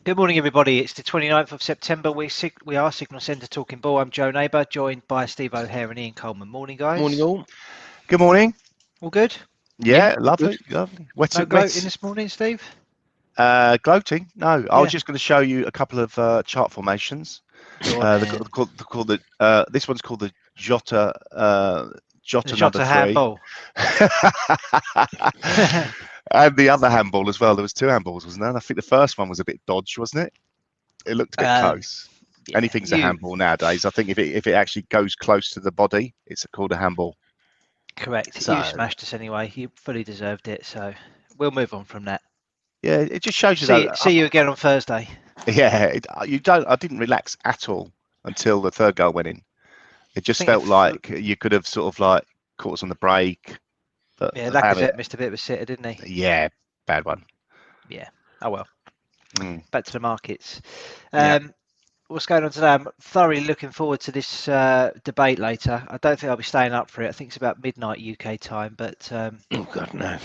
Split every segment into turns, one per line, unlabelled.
Good morning, everybody. It's the 29th of September. We are Signal Centre Talking Ball. I'm Joe Neighbour, joined by Steve O'Hare and Ian Coleman. Morning, guys.
Morning, all.
Good morning.
All good?
Yeah,
all
lovely,
good.
lovely.
No gloating this morning, Steve?
Gloating? No, I
Yeah.
was just going to show you a couple of chart formations.
Go on,
They're
then.
called this one's called the Jota
The
number
Jota
3,
handball.
and the other handball as well. There was 2 handballs, wasn't there? And I think the first one was a bit dodge, wasn't it? It looked a bit close.
Yeah,
Anything's a handball nowadays. I think if it actually goes close to the body, it's called a handball.
Correct.
So,
You smashed us anyway. You fully deserved it. So we'll move on from that.
yeah, it just shows you
See you again on Thursday.
Yeah, I didn't relax at all until the third goal went in. It just felt like you could have sort of like caught us on the break. But
yeah, Lacazette missed a bit of a sitter, didn't he?
Yeah, bad one.
Yeah. Oh well. Back to the markets.
Yeah.
What's going on today? I'm thoroughly looking forward to this debate later. I don't think I'll be staying up for it. I think it's about midnight UK time, but
oh God, no.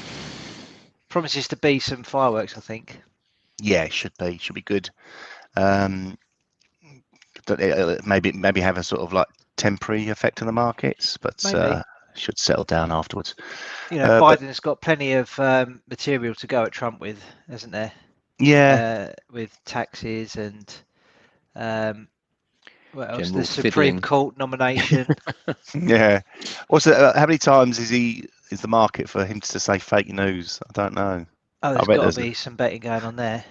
Promises to be some fireworks, I think.
Yeah, it should be good. Maybe have a sort of like temporary effect on the markets, but should settle down afterwards.
You know, Biden's got plenty of material to go at Trump with, hasn't there?
Yeah.
With taxes and what else?
General
The Supreme Court nomination.
Yeah. How many times is the market for him to say fake news? I don't know.
Oh, there's got to be some betting going on there.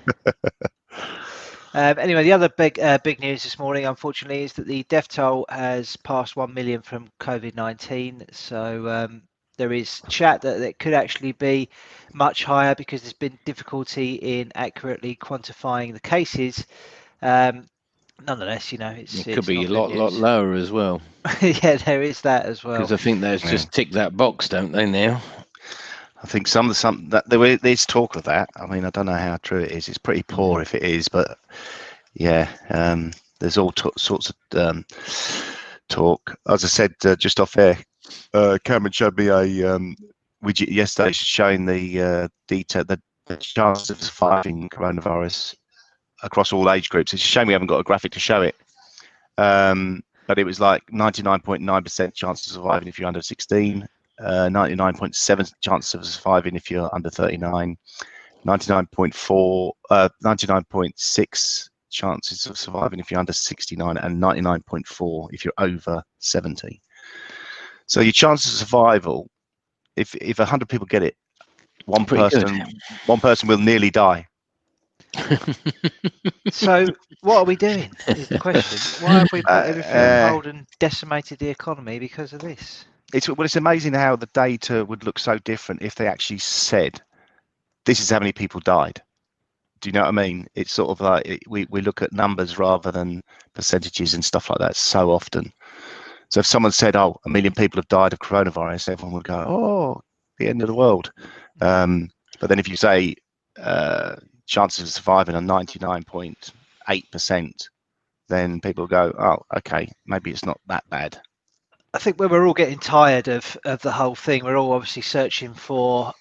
Anyway, the other big news this morning, unfortunately, is that the death toll has passed 1 million from COVID-19. So there is chat that it could actually be much higher because there's been difficulty in accurately quantifying the cases. Nonetheless, you know, it
could be a lot lower as well.
Yeah, there is that as well.
Because I think those just tick that box, don't they? Now,
I think there's talk of that. I mean, I don't know how true it is. It's pretty poor if it is, but yeah, there's all sorts of talk. As I said just off air, Cameron showed me a widget yesterday showing the chance of surviving coronavirus across all age groups. It's a shame we haven't got a graphic to show it, but it was like 99.9% chance of surviving if you're under 16. 99.7 chance of surviving if you're under 39, 99.6 chances of surviving if you're under 69, and 99.4 if you're over 70. So your chances of survival, if 100 people get it, one person will nearly die.
So what are we doing is the question. Why have we put everything on hold and decimated the economy because of this?
It's amazing how the data would look so different if they actually said, this is how many people died. Do you know what I mean? It's sort of like we look at numbers rather than percentages and stuff like that so often. So if someone said, oh, 1 million people have died of coronavirus, everyone would go, oh, the end of the world. But then if you say chances of surviving are 99.8%, then people go, oh, okay, maybe it's not that bad.
I think when we're all getting tired of the whole thing, we're all obviously searching for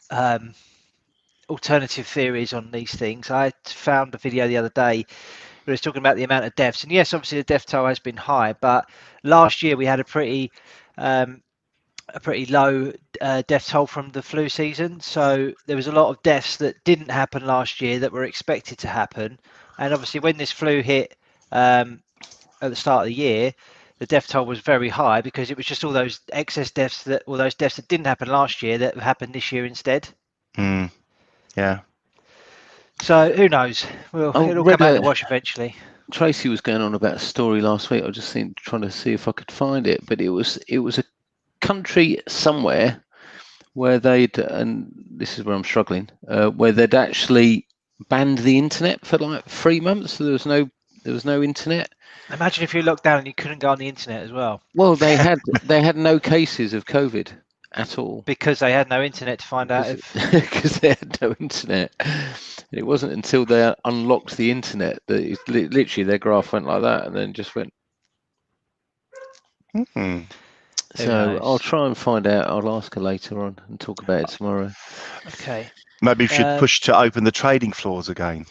alternative theories on these things. I found a video the other day where it was talking about the amount of deaths, and yes, obviously the death toll has been high, but last year we had a pretty low death toll from the flu season. So there was a lot of deaths that didn't happen last year that were expected to happen, and obviously when this flu hit at the start of the year, the death toll was very high because it was just all those excess deaths that didn't happen last year that happened this year instead.
Yeah.
So who knows? Well, it'll come out in the wash eventually.
Tracy was going on about a story last week. I was just trying to see if I could find it, but it was a country somewhere where and this is where I'm struggling, where they'd actually banned the internet for like 3 months. So there was no internet.
Imagine if you locked down and you couldn't go on the internet as well.
Well, they had no cases of COVID at all
because they had no internet to find out if
because they had no internet. And it wasn't until they unlocked the internet that literally their graph went like that and then just went. So I'll try and find out. I'll ask her later on and talk about it tomorrow.
Okay.
Maybe you should
Um,
push to open the trading floors again.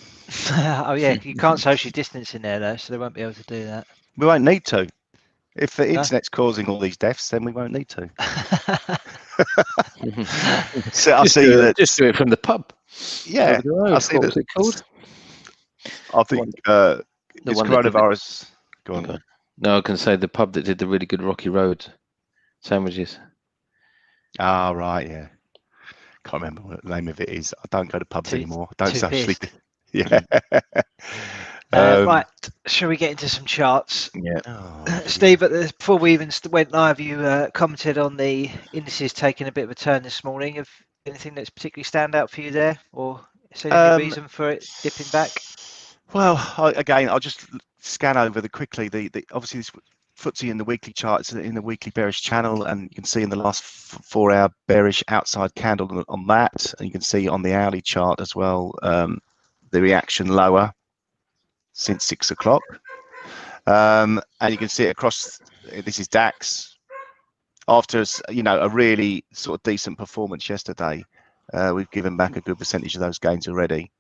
Oh yeah, you can't social distance in there though, so they won't be able to do that.
We won't need to. If the
No?
internet's causing all these deaths, then we won't need to. So I
just,
see that.
just do it from the pub.
Yeah,
Over the road.
I see
What
that.
was it called?
I think
The
it's
one that did the-
coronavirus. Go on.
Okay. No, I can say the pub that did the really good Rocky Road sandwiches.
Ah, right, yeah. Can't remember what the name of it is. I don't go to pubs
Too-
anymore. I don't
too
socially.
pissed.
Yeah.
Right, shall we get into some charts?
Yeah.
Oh,
Steve, before we even went live, you commented on the indices taking a bit of a turn this morning. Have anything that's particularly stand out for you there, or is there any reason for it dipping back?
well, again, I'll just scan over quickly. The obviously this FTSE in the weekly charts in the weekly bearish channel, and you can see in the last 4-hour bearish outside candle on that, and you can see on the hourly chart as well the reaction lower since 6 o'clock, and you can see it across. This is DAX after a really sort of decent performance yesterday. We've given back a good percentage of those gains already.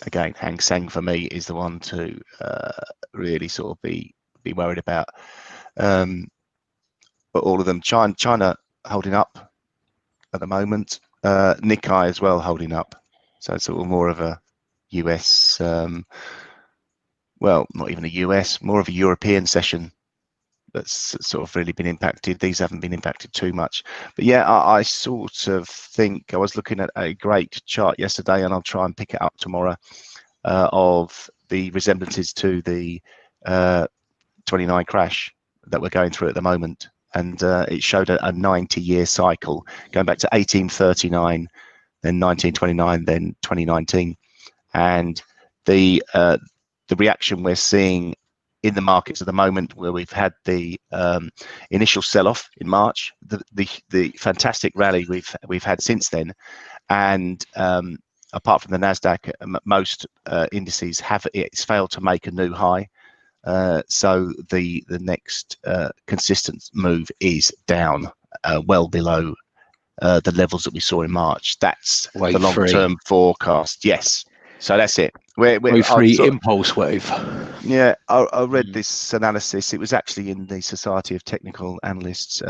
Again, Hang Seng for me is the one to really sort of be worried about. But all of them, China holding up at the moment. Nikkei as well holding up. So it's sort of more of a US, well, not even a US, more of a European session that's sort of really been impacted. These haven't been impacted too much. But yeah, I sort of think I was looking at a great chart yesterday, and I'll try and pick it up tomorrow, of the resemblances to the 29 crash that we're going through at the moment. And it showed a 90-year cycle going back to 1839, then 1929, then 2019. And the reaction we're seeing in the markets at the moment, where we've had the initial sell-off in March, the fantastic rally we've had since then, and apart from the Nasdaq, most indices it's failed to make a new high. So the next consistent move is down, well below the levels that we saw in March. That's the long-term forecast. Yes. So that's it.
Wave 3 impulse wave.
Yeah, I read this analysis. It was actually in the Society of Technical Analysts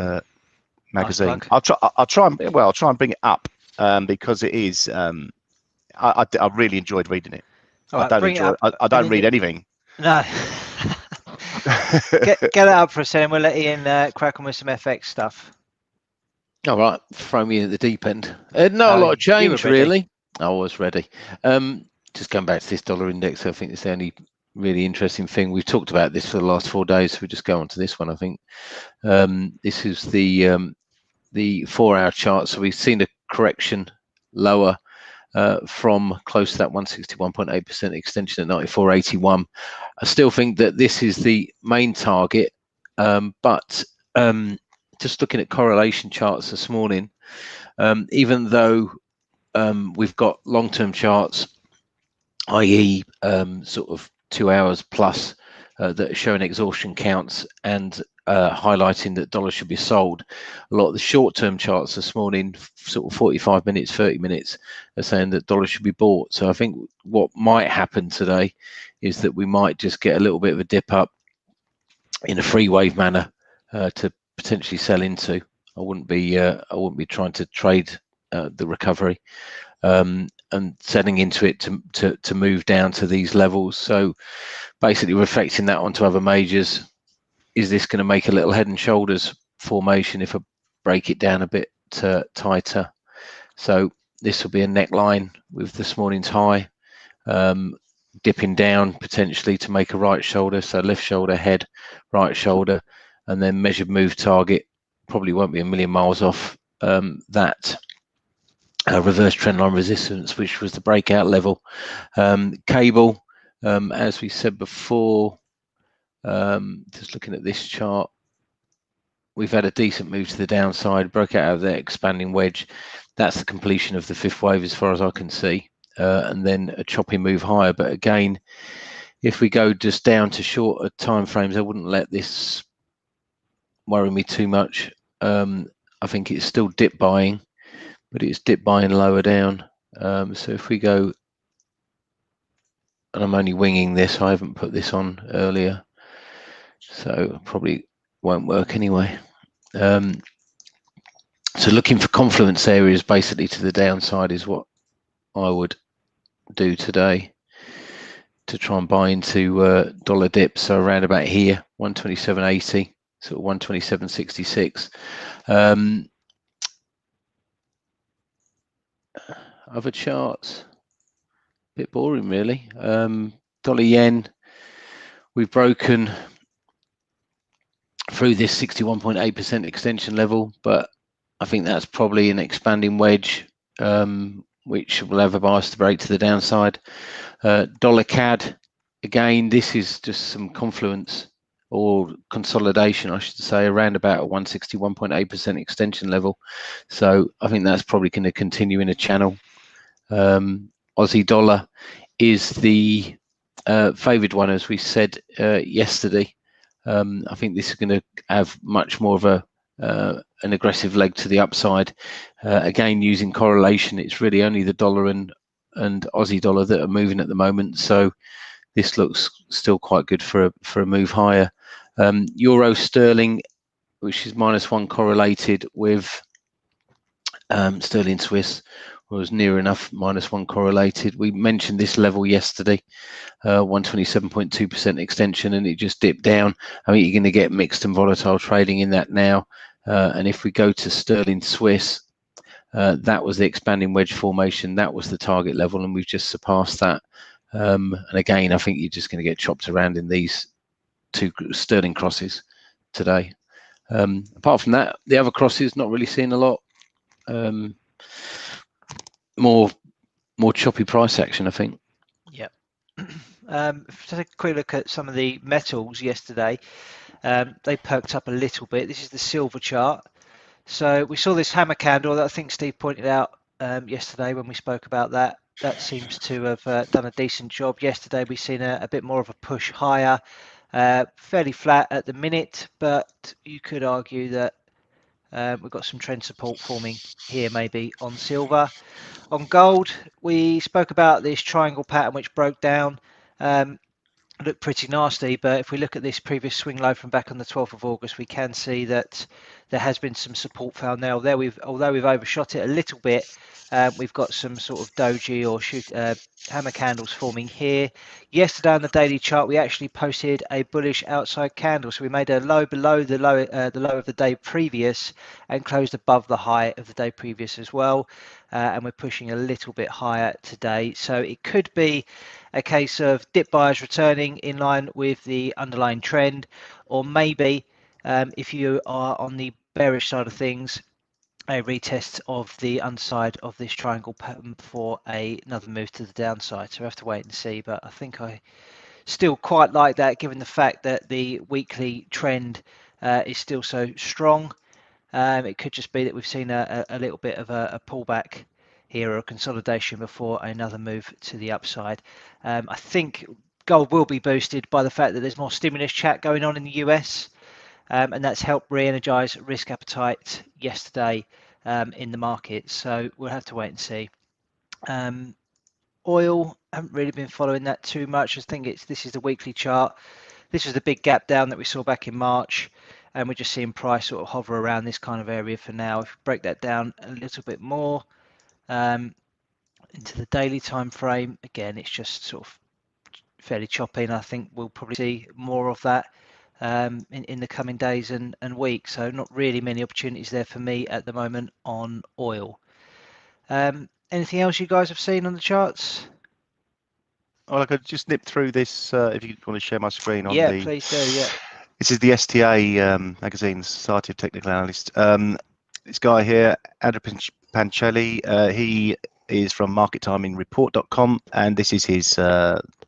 magazine.
Nice
I'll try and bring it up because it is. I really enjoyed reading it.
All right,
I don't read anything.
No. get it up for a second. We'll let Ian crack on with some FX stuff.
All right, throw me at the deep end. Not a lot of change, really. I was ready. Just going back to this dollar index, I think it's the only really interesting thing. We've talked about this for the last 4 days, so we just go on to this one, I think. This is the 4-hour chart. So we've seen a correction lower from close to that 161.8% extension at 94.81. I still think that this is the main target, but just looking at correlation charts this morning, even though we've got long-term charts, i.e. sort of 2 hours plus, that are showing exhaustion counts and highlighting that dollars should be sold. A lot of the short-term charts this morning, sort of 45 minutes, 30 minutes, are saying that dollars should be bought. So I think what might happen today is that we might just get a little bit of a dip up in a free wave manner to potentially sell into. I wouldn't be trying to trade the recovery. And setting into it to move down to these levels. So basically reflecting that onto other majors, is this going to make a little head and shoulders formation if I break it down a bit tighter? So this will be a neckline with this morning's high, dipping down potentially to make a right shoulder. So left shoulder, head, right shoulder, and then measured move target. Probably won't be a million miles off that reverse trendline resistance, which was the breakout level. Cable, as we said before, just looking at this chart, we've had a decent move to the downside, broke out of that expanding wedge. That's the completion of the fifth wave as far as I can see, and then a choppy move higher. But again, if we go just down to shorter time frames, I wouldn't let this worry me too much. I think it's still dip buying, but it's dip buying lower down. So if we go, and I'm only winging this, I haven't put this on earlier, so probably won't work anyway. So looking for confluence areas basically to the downside is what I would do today to try and buy into dollar dips. So around about here, 127.80, sort of 127.66. Other charts, a bit boring really. Dollar yen, we've broken through this 61.8% extension level, but I think that's probably an expanding wedge, which will have a bias to break to the downside. Dollar CAD, again, this is just some confluence or consolidation, I should say, around about a 161.8% extension level. So I think that's probably going to continue in a channel. Aussie dollar is the favoured one, as we said yesterday. I think this is going to have much more of an aggressive leg to the upside. Again, using correlation, it's really only the dollar and Aussie dollar that are moving at the moment. So this looks still quite good for a move higher. Euro sterling, which is -1 correlated with sterling Swiss, was near enough -1 correlated. We mentioned this level yesterday, 127.2% extension, and it just dipped down. I mean, you're going to get mixed and volatile trading in that now. And if we go to sterling Swiss, that was the expanding wedge formation. That was the target level, and we've just surpassed that. And again, I think you're just going to get chopped around in these two sterling crosses today. Apart from that, the other crosses, not really seeing a lot. More choppy price action, I think.
Yep. If we take a quick look at some of the metals yesterday, they perked up a little bit. This is the silver chart. So we saw this hammer candle that I think Steve pointed out yesterday when we spoke about that. That seems to have done a decent job. Yesterday we've seen a bit more of a push higher, fairly flat at the minute, but you could argue that we've got some trend support forming here maybe on silver. On gold, we spoke about this triangle pattern which broke down. Looked pretty nasty, but if we look at this previous swing low from back on the 12th of August, we can see that there has been some support found there. Although we've overshot it a little bit, we've got some sort of doji or hammer candles forming here. Yesterday on the daily chart, we actually posted a bullish outside candle, so we made a low below the low of the day previous and closed above the high of the day previous as well. And we're pushing a little bit higher today, so it could be a case of dip buyers returning in line with the underlying trend, or maybe if you are on the bearish side of things, a retest of the underside of this triangle pattern for another move to the downside. So we have to wait and see, but I think I still quite like that given the fact that the weekly trend is still so strong. It could just be that we've seen a little bit of a pullback here or a consolidation before another move to the upside. I think gold will be boosted by the fact that there's more stimulus chat going on in the US, and that's helped re-energize risk appetite yesterday in the market. So we'll have to wait and see. Oil, haven't really been following that too much. I think this is the weekly chart. This was the big gap down that we saw back in March, and we're just seeing price sort of hover around this kind of area for now. If we break that down a little bit more into the daily time frame, again, it's just sort of fairly choppy, and I think we'll probably see more of that in the coming days and weeks. So not really many opportunities there for me at the moment on oil. Anything else you guys have seen on the charts?
Well, I could just nip through this if you want to share my screen on
Yeah, please do. Yeah.
This is the STA magazine, Society of Technical Analysts. This guy here, Andrew Pancelli, he is from markettimingreport.com, and this is his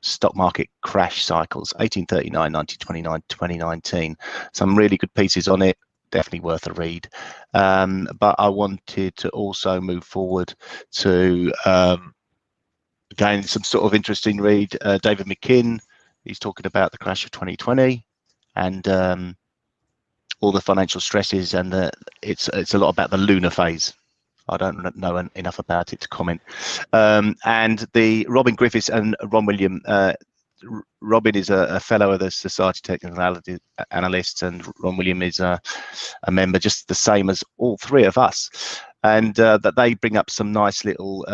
stock market crash cycles, 1839, 1929, 2019. Some really good pieces on it, definitely worth a read. But I wanted to also move forward to again, some sort of interesting read. David McKinn, he's talking about the crash of 2020 and all the financial stresses, and it's a lot about the lunar phase I don't know enough about it to comment. And the Robin Griffiths and Ron William. Robin is a fellow of the Society of Technical Analysts, and Ron William is a member, just the same as all three of us. And that they bring up some nice little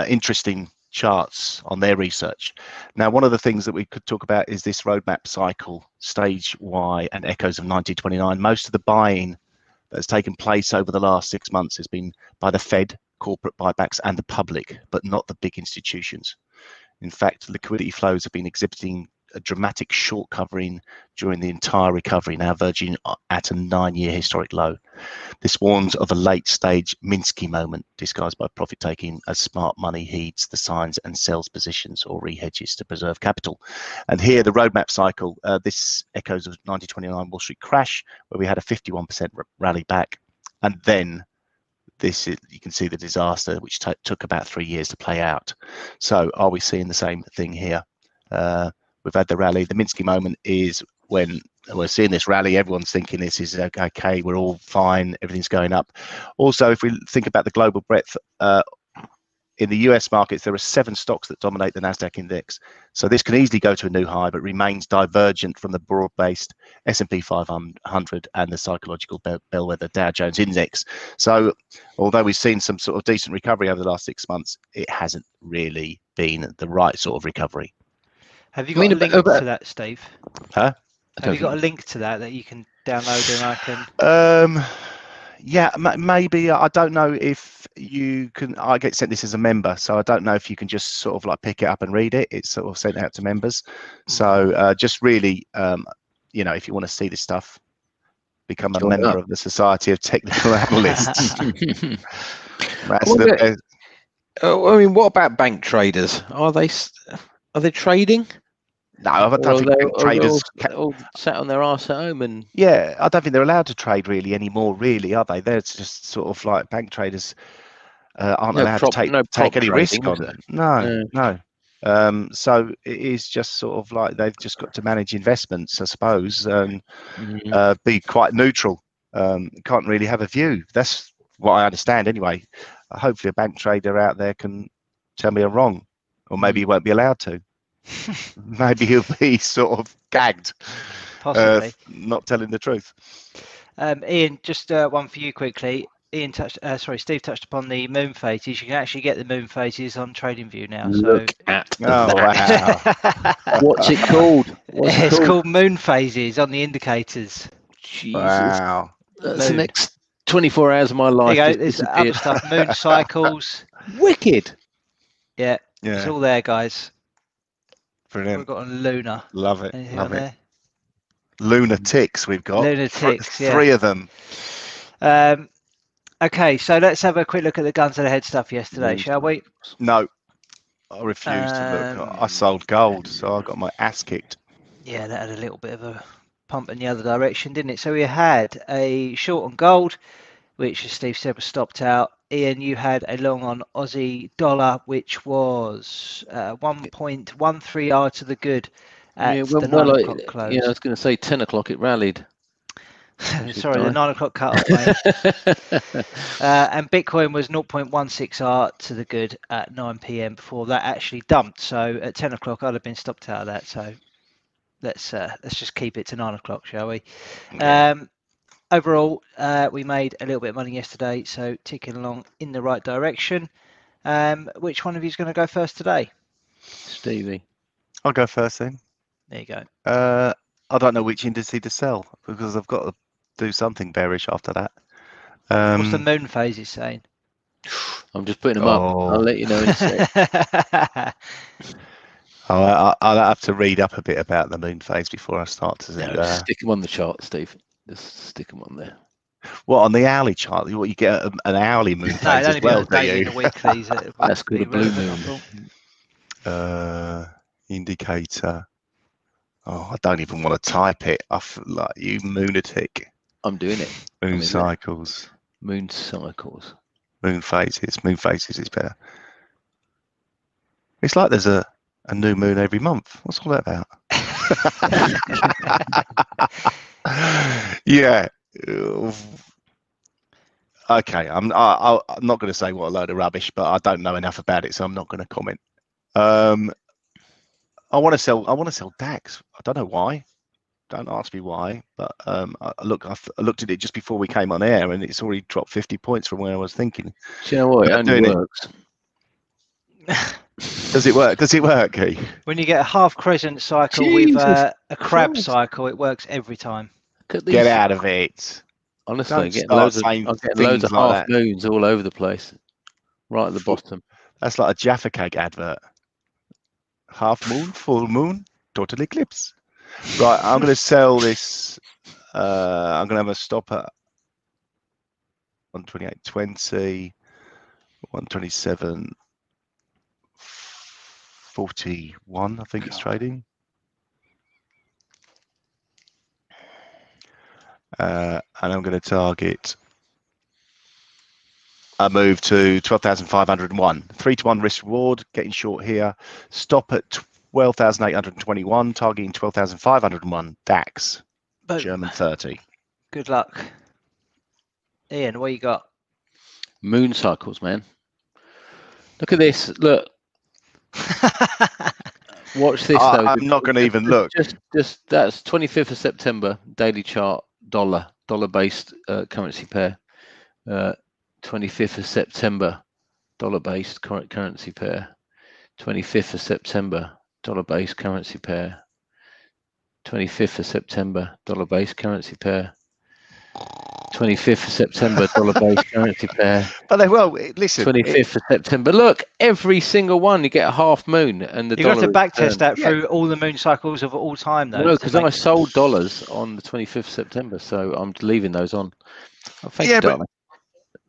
interesting charts on their research. Now, one of the things that we could talk about is this roadmap cycle, stage Y and echoes of 1929. Most of the buying that has taken place over the last 6 months has been by the Fed, corporate buybacks, and the public, but not the big institutions. In fact, liquidity flows have been exhibiting a dramatic short covering during the entire recovery, now verging at a 9-year historic low. This warns of a late-stage Minsky moment disguised by profit-taking as smart money heeds the signs and sells positions or re-hedges to preserve capital. And here, the roadmap cycle, this echoes of 1929 Wall Street crash, where we had a 51% rally back. And then this is, you can see the disaster, which took about 3 years to play out. So are we seeing the same thing here? We've had the rally. The Minsky moment is when we're seeing this rally, everyone's thinking this is okay, we're all fine, everything's going up. Also, if we think about the global breadth, in the US markets, there are 7 stocks that dominate the NASDAQ index. So this can easily go to a new high, but remains divergent from the broad-based S&P 500 and the psychological bellwether Dow Jones index. So although we've seen some sort of decent recovery over the last 6 months, it hasn't really been the right sort of recovery.
Have you got a link to that, Steve?
Huh?
Have you got a link to that you can download and I can?
Yeah, maybe. I don't know if you can. I get sent this as a member, so I don't know if you can just sort of like pick it up and read it. It's sort of sent out to members. So just really, you know, if you want to see this stuff, become a member of the Society of Technical Analysts.
I mean, what about bank traders? Are they trading?
No, I don't think bank traders
all sat on their arse at home and.
Yeah, I don't think they're allowed to trade really anymore. Really, are they? They're just sort of like bank traders aren't allowed to take any risk on it. No. So it is just sort of like they've just got to manage investments, I suppose, and be quite neutral. Can't really have a view. That's what I understand anyway. Hopefully, a bank trader out there can tell me I'm wrong, or maybe he won't be allowed to. Maybe he'll be sort of gagged,
possibly
not telling the truth.
Ian, just one for you quickly. Steve touched upon the moon phases. You can actually get the moon phases on TradingView now.
Look at
that.
Wow. What's it called?
It's called moon phases on the indicators.
Jesus.
Wow.
That's the next 24 hours of my life.
There you go. There's other stuff. Moon cycles.
Wicked.
Yeah. It's all there, guys.
Brilliant.
We've got on Lunar.
Love it.
Anything
Love
on
it.
There?
Lunatics we've got.
Lunatics,
three of them.
Okay, so let's have a quick look at the guns to the head stuff yesterday, shall we?
No, I refuse to look. I sold gold, so I got my ass kicked.
Yeah, that had a little bit of a pump in the other direction, didn't it? So we had a short on gold, which, as Steve said, was stopped out. Ian, you had a long on Aussie dollar, which was 1.13R to the good at the 9 o'clock close.
Yeah, I was going to say 10 o'clock it rallied.
Sorry, the 9 o'clock cut off, mate. And Bitcoin was 0.16R to the good at 9 p.m. before that actually dumped. So at 10 o'clock, I'd have been stopped out of that. So let's just keep it to 9 o'clock, shall we? Yeah. Overall, we made a little bit of money yesterday, so ticking along in the right direction. Which one of you is going to go first today?
Stevie.
I'll go first then.
There you go.
I don't know which indice to sell because I've got to do something bearish after that.
What's the moon phase saying?
I'm just putting them up. I'll let you know in a sec.
I'll have to read up a bit about the moon phase before I start to
stick them on the chart, Steve. Just stick them on there.
What, on the hourly chart? What, you get an hourly moon phase as well, do you?
In the weeklies,
that's called a blue moon.
Indicator. Oh, I don't even want to type it. I feel like you lunatic.
I'm doing it.
Moon cycles.
Moon cycles.
Moon phases. Moon phases is better. It's like there's a new moon every month. What's all that about? Yeah. Okay, I'm not going to say what a load of rubbish, but I don't know enough about it, so I'm not going to comment. I want to sell DAX. I don't know why. Don't ask me why, but I looked at it just before we came on air, and it's already dropped 50 points from where I was thinking.
Do you know what? It only works.
Does it work? Does it work, Keith?
When you get a half crescent cycle with a crab cycle, it works every time.
Get out of it.
Honestly,
I'm getting loads of
half moons all over the place, right at the bottom.
That's like a Jaffa Cake advert. Half moon, full moon, total eclipse. Right, I'm going to sell this. I'm going to have a stop at 128.20, 127.41. I think it's trading. And I'm going to target a move to 12,501. 3-to-1 risk reward, getting short here. Stop at 12,821, targeting 12,501 DAX.
Boom.
German 30.
Good luck. Ian, what you got?
Moon cycles, man. Look at this. Look. Watch this, though.
I'm not going to even look.
Just that's 25th of September, daily chart, dollar-based currency pair. 25th of September, dollar-based currency pair. 25th of September, dollar-based currency pair. 25th of September, dollar-based currency pair. 25th of September, dollar-based currency pair.
But they will listen.
25th of September. Look, every single one you get a half moon, and the
you have to backtest that through all the moon cycles of all time, though.
No, because I sold dollars on the 25th of September, so I'm leaving those on. Oh, thank you, darling.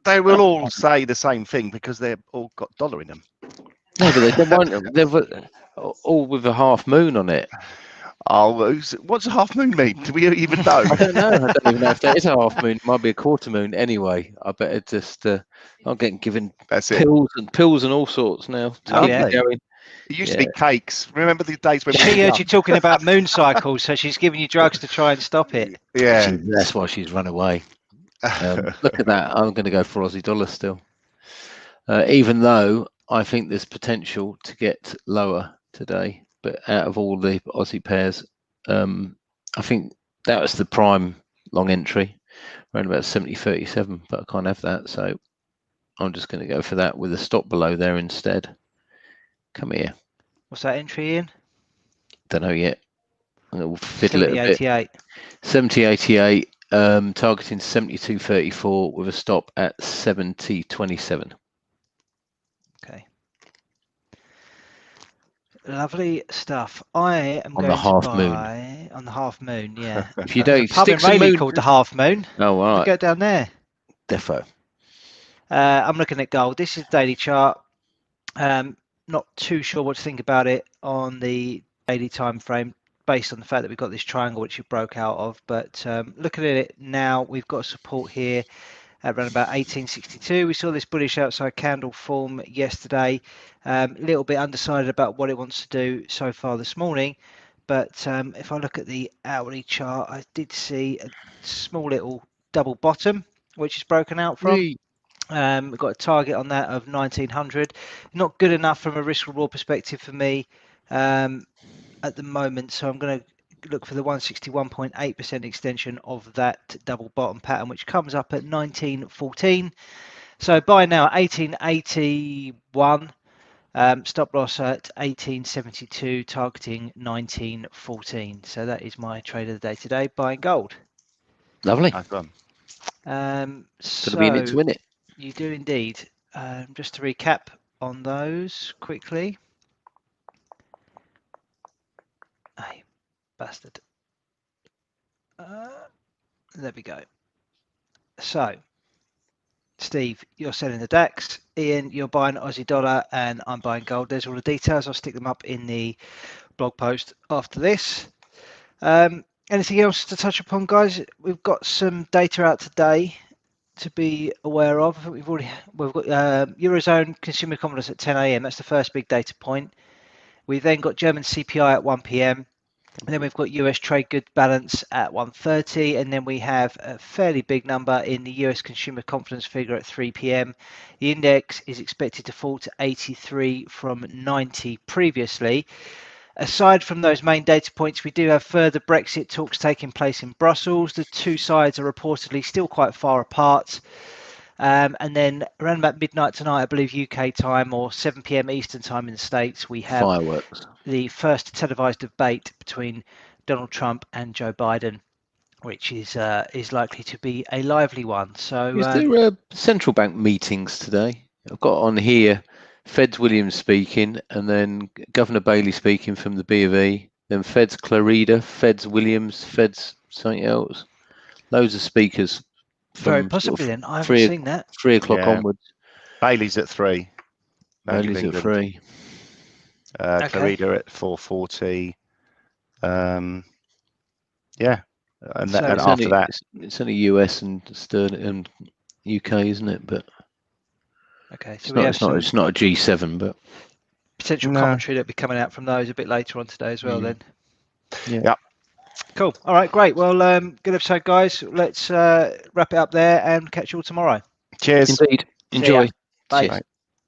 They will all say the same thing because they've all got dollar in them.
No, but they're all with a half moon on it.
Oh, what's a half moon mean? Do we even know?
I don't know. I don't even know if that is a half moon. It might be a quarter moon anyway. I better just. I'm getting given pills and all sorts now.
It used to be cakes. Remember the days when
she heard you talking about moon cycles, so she's giving you drugs to try and stop it.
Yeah,
that's why she's run away. Look at that. I'm going to go for Aussie dollar still, even though I think there's potential to get lower today. But out of all the Aussie pairs, I think that was the prime long entry, around about 70.37, but I can't have that, so I'm just going to go for that with a stop below there instead. Come here.
What's that entry in?
Don't know yet. I'm going to fiddle it a bit.
70.88.
70.88, targeting 72.34 with a stop at 70.27.
Okay. Lovely stuff. I am
on
going
the half
to buy
moon.
On the half moon, yeah.
If you don't
pub in Rayleigh called the half moon.
Oh, all right.
Go down there.
Defo.
I'm looking at gold. This is the daily chart. Not too sure what to think about it on the daily time frame, based on the fact that we've got this triangle which it broke out of. But looking at it now, we've got support here at around about 1862. We saw this bullish outside candle form yesterday. A little bit undecided about what it wants to do so far this morning. But if I look at the hourly chart, I did see a small little double bottom, which is broken out from. We've got a target on that of 1900. Not good enough from a risk reward perspective for me at the moment, so I'm going to look for the 161.8% extension of that double bottom pattern, which comes up at 1914. So buy now at 1881, stop loss at 1872, targeting 1914. So that is my trade of the day today, buying gold.
Lovely.
So
to be in it to win it.
You do indeed. Just to recap on those quickly. Hey, bastard. There we go. So, Steve, you're selling the DAX. Ian, you're buying Aussie dollar, and I'm buying gold. There's all the details. I'll stick them up in the blog post after this. Anything else to touch upon, guys? We've got some data out today to be aware of. We've got Eurozone consumer confidence at 10 a.m. That's the first big data point. We've then got German CPI at 1 p.m. And then we've got US trade goods balance at 1:30, and then we have a fairly big number in the US consumer confidence figure at 3 p.m. The index is expected to fall to 83 from 90 previously. Aside from those main data points, we do have further Brexit talks taking place in Brussels. The two sides are reportedly still quite far apart. And then around about midnight tonight, I believe UK time, or 7 p.m. Eastern time in the States, we have
Fireworks.
the first televised debate between Donald Trump and Joe Biden, which is likely to be a lively one. So,
Is there central bank meetings today? I've got on here Feds Williams speaking, and then Governor Bailey speaking from the B of E, then Feds Clarida, Feds Williams, Feds something else. Loads of speakers.
very
From
possibly then. I haven't
three-
seen that.
3 o'clock
Yeah.
onwards.
Bailey's at 3. Bank of
Bailey's at
England.
3.
Okay.
Clarida at 4:40. Yeah, and,
So
and
it's
after that,
it's only US and Sterling and UK, isn't it? But
Okay, so
it's
we
not.
have
It's not.
some
It's not a G7, but
potential
No.
commentary that'll be coming out from those a bit later on today as well.
Mm.
Then.
yeah.
Yep.
Cool. All right, great. Well, good episode, guys. Let's wrap it up there and catch you all tomorrow.
cheers.
Indeed.
See ya.
Enjoy.
Bye.
Cheers.
Bye.